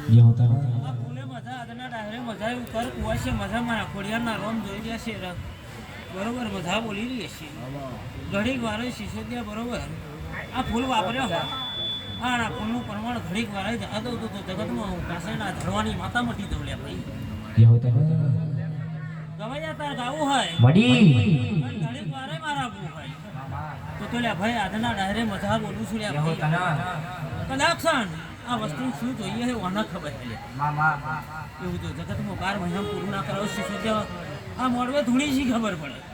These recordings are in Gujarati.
જે હોતા આ ફૂલે મજા આદના ડાયરે મજા એવું કર કુવાશે મજા મારા ખોડિયારના રોમ જોઈ રહ્યા છે બરોબર મજા બોલી રહી છે ઘડીક વારે સિસોદિયા બરોબર આ ફૂલ વાપર્યો હા આ ફૂલનું પ્રમાણ ઘડીક વારે જતો તો જગતમાં હું કાસેના ધરવાની માતા મટી દઉં લ્યા ભાઈ જે હોતા ગવાયા તાર ગાવું હોય મડી ઘડીક વારે મારા ગુ હોય તો લ્યા ભાઈ આજના ડાયરે મજા બોલું છું લ્યા ભાઈ કદાચ આ વસ્તુ શું જોઈએ છે ઓના ખબર છે એવું તો જગતમાં 12 મહિના પૂરું ના કરાવ સિસોદિયા આ મોડવે ધૂણી શી ખબર પડે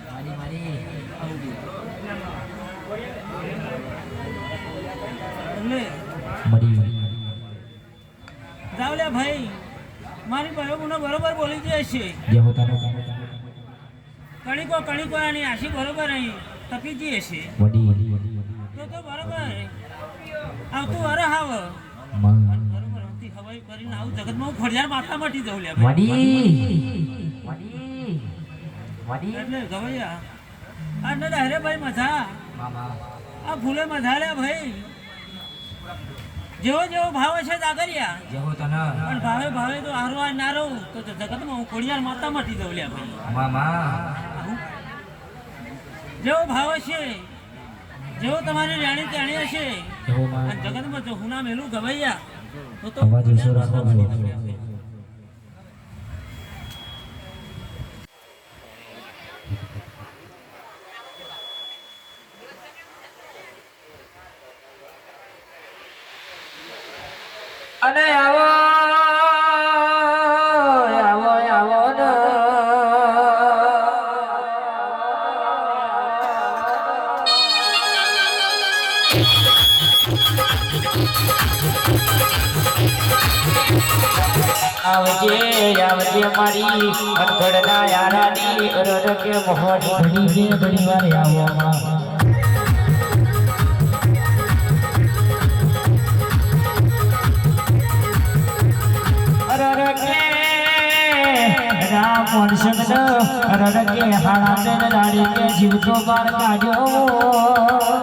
એટલે જાવ લે ભાઈ મારી બરોબર બોલી જાય છે જે હોતા કણીકો આની આશી બરોબર અહીં તપી જઈએ છે મડી તો બરોબર આવતું વરે હાવ બરોબર આવતી હવાઈ કરીને આવું જગતમાં હું ફળિયાર માથા મટી જવું લે મડી એટલે ગવૈયા આ ન ડાયરે ભાઈ મજા આ ફૂલે મજા લે ભાઈ જેવો ભાવ છે જાગરિયા જે હોતા પણ ભાવે તો હારવા ના રહું તો જગતમાં હું ખોડિયાર માતા મટી દઉં લે ભાઈ જેવો ભાવ છે જેવો તમારી રાણી તેણી હશે અને જગતમાં જો હું ના મેલું ગવૈયા તો અવાજ ઓછો રાખો અને આવો ને આવજે મારી અનગઢના યારાની અરર કે મોહની ઘણી વાર આવો રામ વર્ષ કે હાડા દાડી કે જીવતો બાર કાઢ્યો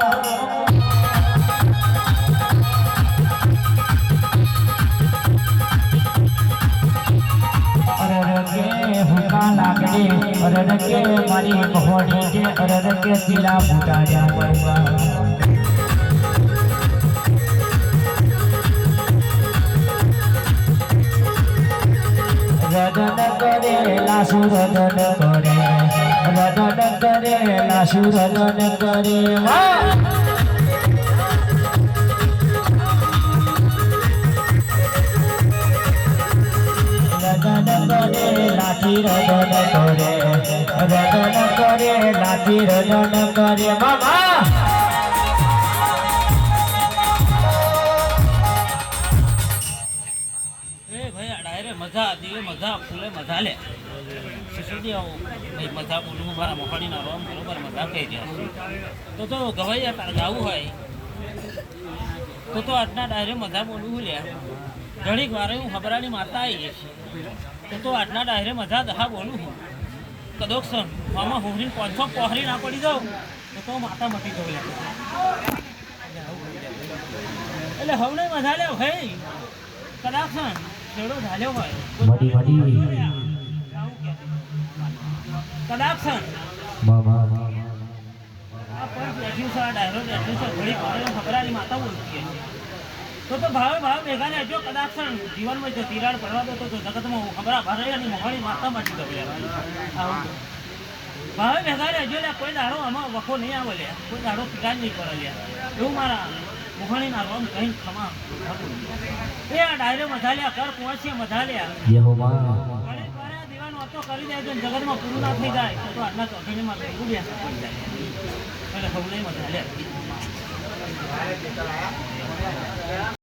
લાગડે અરર કે મારી મહોડી કે અરર કે દિલા ફૂટાયા રદન કરે લાસુ રદન કરે લાસુ રદન કરે લાઠી રદન કરે લાઠી રદન કરે મામા મજા દિલે મજા ફૂલે મજા લે સિસોદિયા ભાઈ મજા બોલું મારા મોહાડીના રોમ બરોબર મજા કહી રહ્યા તો ગવાયા તાર ગાવું હોય તો આજના ડાયરે મજા બોલું લે ઘડીક વારે હું ખબરાની માતા આવી છે તો આજના ડાયરે મજા દહા બોલું હું કદોક સન મામા હોહરીને 500 પહોરી ના પડી જાઉં તો માતા મટી જવું લે એટલે હવે મજા લે ભાઈ કદાચ છેડો ઝાલ્યો હોય મડી કદાચ આ પણ બેઠ્યું છે આ ડાયરો બેઠ્યું છે ઘડી પાડે ખબરાની માતા બોલતી તો ભાવે ભેગા ને જો કદાચ જીવનમાં જો તિરાડ પડવા દો તો જગતમાં ખબરા ભરે અને મોહાણી માતા મટી દઉં ભાવે ભેગા ને જો કોઈ દાડો આમાં વખો નહીં આવે લે કોઈ દાડો તિરાડ નહીં પડે લે એવું મારા મોહાણીના રોમ કહીને ખમા એ આ ડાયરે મજા લ્યા કર પહોંચીએ મજા લ્યા દેવાનો હતો કરી દેજો જગતમાં પૂરું ના થઈ જાય તો આજના ચોકડીમાં ભેગું બેસા પડી જાય એટલે હવે મજા લ્યા